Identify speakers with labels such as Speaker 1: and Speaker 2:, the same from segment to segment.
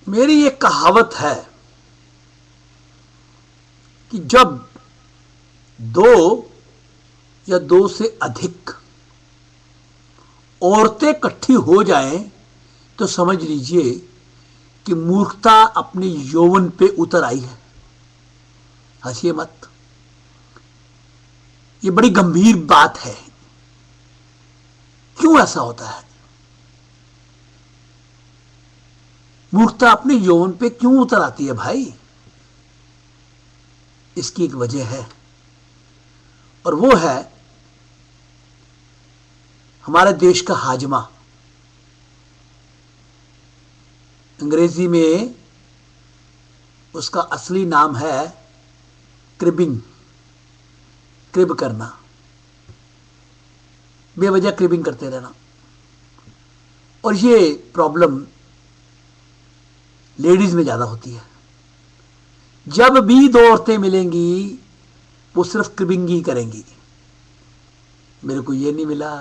Speaker 1: मेरी एक कहावत है कि जब दो या दो से अधिक औरतें इकट्ठी हो जाएं तो समझ लीजिए कि मूर्खता अपने यौवन पे उतर आई है। हंसिए मत, ये बड़ी गंभीर बात है। क्यों ऐसा होता है? मूर्खता अपने यौवन पे क्यों उतर आती है भाई? इसकी एक वजह है, और वो है हमारे देश का हाजमा। अंग्रेजी में उसका असली नाम है क्रिबिंग। क्रिब करना, बेवजह क्रिबिंग करते रहना। और ये प्रॉब्लम लेडीज में ज्यादा होती है। जब भी दो औरतें मिलेंगी वो सिर्फ क्रिबिंग ही करेंगी। मेरे को ये नहीं मिला,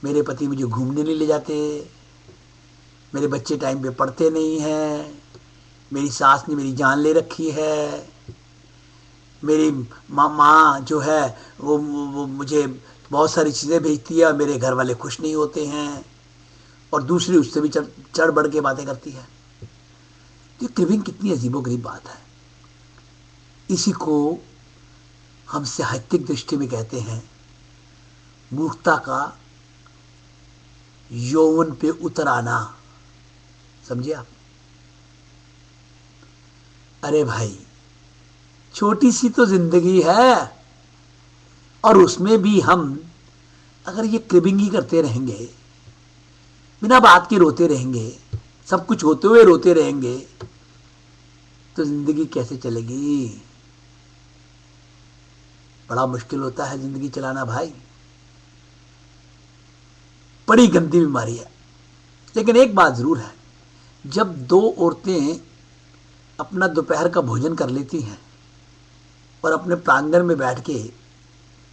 Speaker 1: मेरे पति मुझे घूमने नहीं ले जाते, मेरे बच्चे टाइम पे पढ़ते नहीं हैं, मेरी सास ने मेरी जान ले रखी है, मेरी माँ जो है वो मुझे बहुत सारी चीज़ें भेजती है और मेरे घर वाले खुश नहीं होते हैं। और दूसरी उससे भी चढ़ बढ़ के बातें करती है। ये क्रिबिंग कितनी अजीबोगरीब बात है। इसी को हम साहित्यिक दृष्टि में कहते हैं मूर्खता का यौवन पे उतर आना। समझिए आप? अरे भाई, छोटी सी तो जिंदगी है, और उसमें भी हम अगर ये क्रिबिंग ही करते रहेंगे, बिना बात के रोते रहेंगे, सब कुछ होते हुए रोते रहेंगे, तो जिंदगी कैसे चलेगी? बड़ा मुश्किल होता है जिंदगी चलाना भाई। बड़ी गंदी बीमारी है। लेकिन एक बात जरूर है, जब दो औरतें अपना दोपहर का भोजन कर लेती हैं और अपने प्रांगण में बैठ के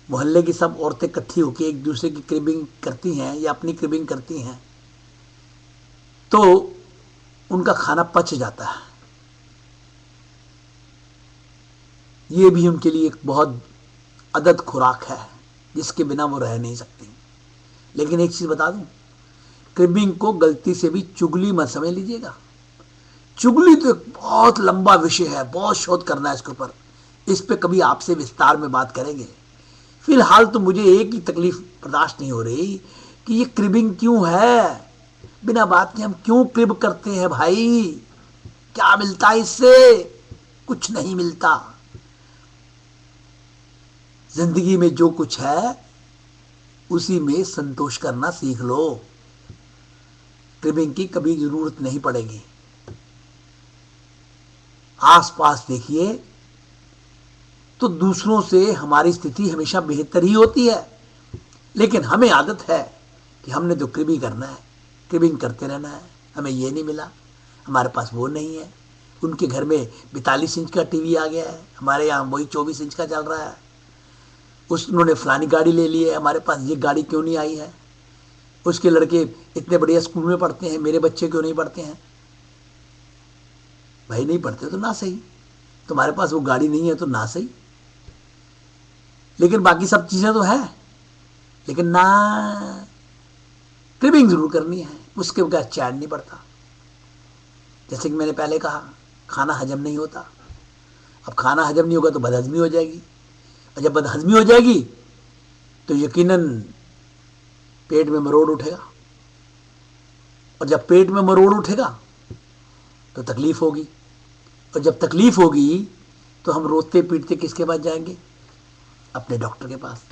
Speaker 1: मोहल्ले की सब औरतें इकट्ठी होकर एक दूसरे की क्रिबिंग करती हैं या अपनी क्रिबिंग करती हैं, तो उनका खाना पच जाता है। ये भी उनके लिए एक बहुत अदद खुराक है जिसके बिना वो रह नहीं सकती। लेकिन एक चीज बता दूं, क्रिबिंग को गलती से भी चुगली मत समझ लीजिएगा। चुगली तो एक बहुत लंबा विषय है, बहुत शोध करना है इसके ऊपर। इस पे कभी आपसे विस्तार में बात करेंगे। फिलहाल तो मुझे एक ही तकलीफ बर्दाश्त नहीं हो रही कि ये क्रिबिंग क्यों है। बिना बात के हम क्यों क्रिब करते हैं भाई? क्या मिलता है इससे? कुछ नहीं मिलता। जिंदगी में जो कुछ है उसी में संतोष करना सीख लो। क्रिबिंग की कभी जरूरत नहीं पड़ेगी। आस पास देखिए तो दूसरों से हमारी स्थिति हमेशा बेहतर ही होती है, लेकिन हमें आदत है कि हमने तो क्रिबिंग करना है, क्रिबिंग करते रहना है। हमें ये नहीं मिला, हमारे पास वो नहीं है। उनके घर में 42 इंच का टीवी आ गया है, हमारे यहाँ वही 24 इंच का चल रहा है। उन्होंने फलानी गाड़ी ले ली है, हमारे पास ये गाड़ी क्यों नहीं आई है। उसके लड़के इतने बढ़िया स्कूल में पढ़ते हैं, मेरे बच्चे क्यों नहीं पढ़ते हैं? भाई नहीं पढ़ते तो ना सही, तुम्हारे पास वो गाड़ी नहीं है तो ना सही, लेकिन बाकी सब चीज़ें तो हैं। लेकिन ना, क्रिबिंग जरूर करनी है, उसके बगैर चैन नहीं पड़ता। जैसे कि मैंने पहले कहा, खाना हजम नहीं होता। अब खाना हजम नहीं होगा तो बदहजमी हो जाएगी, और जब बदहजमी हो जाएगी तो यकीनन पेट में मरोड़ उठेगा, और जब पेट में मरोड़ उठेगा तो तकलीफ होगी, और जब तकलीफ होगी तो हम रोते पीटते किसके पास जाएंगे? अपने डॉक्टर के पास।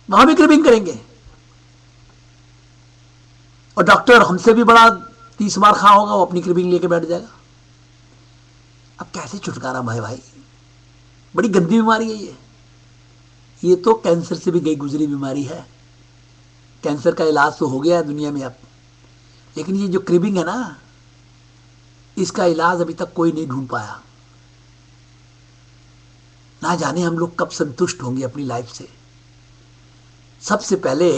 Speaker 1: वहां भी क्रिबिंग करेंगे, और डॉक्टर हमसे भी बड़ा 30 बार खा होगा, वो अपनी क्रिबिंग लेके बैठ जाएगा। अब कैसे छुटकारा भाई? भाई बड़ी गंदी बीमारी है ये तो कैंसर से भी गई गुजरी बीमारी है। कैंसर का इलाज तो हो गया है दुनिया में अब, लेकिन ये जो क्रिबिंग है ना, इसका इलाज अभी तक कोई नहीं ढूंढ पाया। ना जाने हम लोग कब संतुष्ट होंगे अपनी लाइफ से। सबसे पहले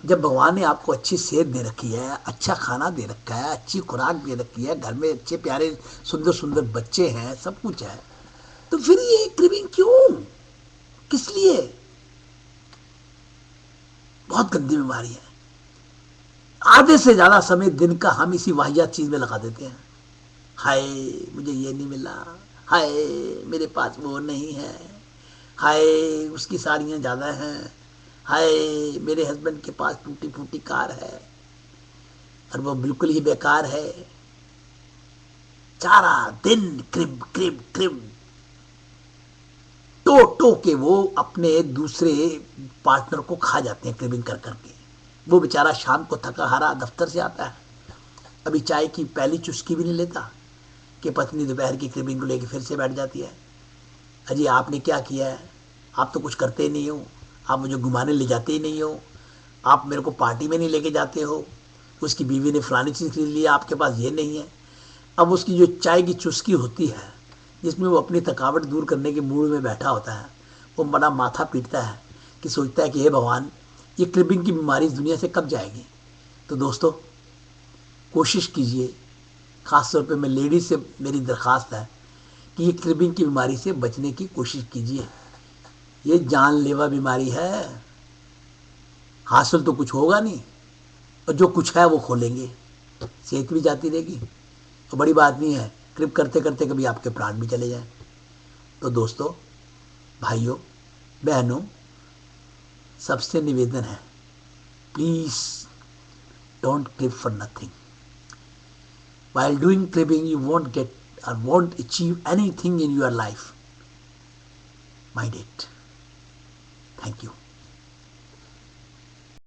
Speaker 1: जब भगवान ने आपको अच्छी सेहत दे रखी है, अच्छा खाना दे रखा है, अच्छी खुराक दे रखी है, घर में अच्छे प्यारे सुंदर सुंदर बच्चे हैं, सब कुछ है, तो फिर ये क्रिबिंग क्यों, किस लिए? बहुत गंदी बीमारी है। आधे से ज्यादा समय दिन का हम इसी वाहियात चीज में लगा देते हैं। हाय, मुझे ये नहीं मिला, हाय मेरे पास वो नहीं है, हाय उसकी साड़ियाँ ज़्यादा हैं, हाय मेरे हस्बैंड के पास टूटी फूटी कार है और वो बिल्कुल ही बेकार है। सारा दिन क्रिब क्रिब क्रिब, टो टो के वो अपने दूसरे पार्टनर को खा जाते हैं क्रिबिंग कर करके। वो बेचारा शाम को थका हारा दफ्तर से आता है, अभी चाय की पहली चुस्की भी नहीं लेता कि पत्नी दोपहर की क्रिबिंग को लेकर फिर से बैठ जाती है। अजी आपने क्या किया है, आप तो कुछ करते ही नहीं हो, आप मुझे घुमाने ले जाते ही नहीं हो, आप मेरे को पार्टी में नहीं लेके जाते हो, उसकी बीवी ने फलानी चीज़ खरीद ली, आपके पास ये नहीं है। अब उसकी जो चाय की चुस्की होती है, जिसमें वो अपनी थकावट दूर करने के मूड में बैठा होता है, वो बड़ा माथा पीटता है कि सोचता है कि हे भगवान, ये क्रिबिंग की बीमारी इस दुनिया से कब जाएगी। तो दोस्तों, कोशिश कीजिए, ख़ासतौर पे मैं लेडीज़ से मेरी दरख्वास्त है कि ये क्रिबिंग की बीमारी से बचने की कोशिश कीजिए। ये जानलेवा बीमारी है, हासिल तो कुछ होगा नहीं, और जो कुछ है वो खोलेंगे, सेहत भी जाती रहेगी, तो बड़ी बात नहीं है, क्रिप करते करते कभी आपके प्राण भी चले जाएं। तो दोस्तों, भाइयों, बहनों, सबसे निवेदन है, please don't creep for nothing. While doing creeping you won't get or won't achieve anything in your life. Mind it. Thank you.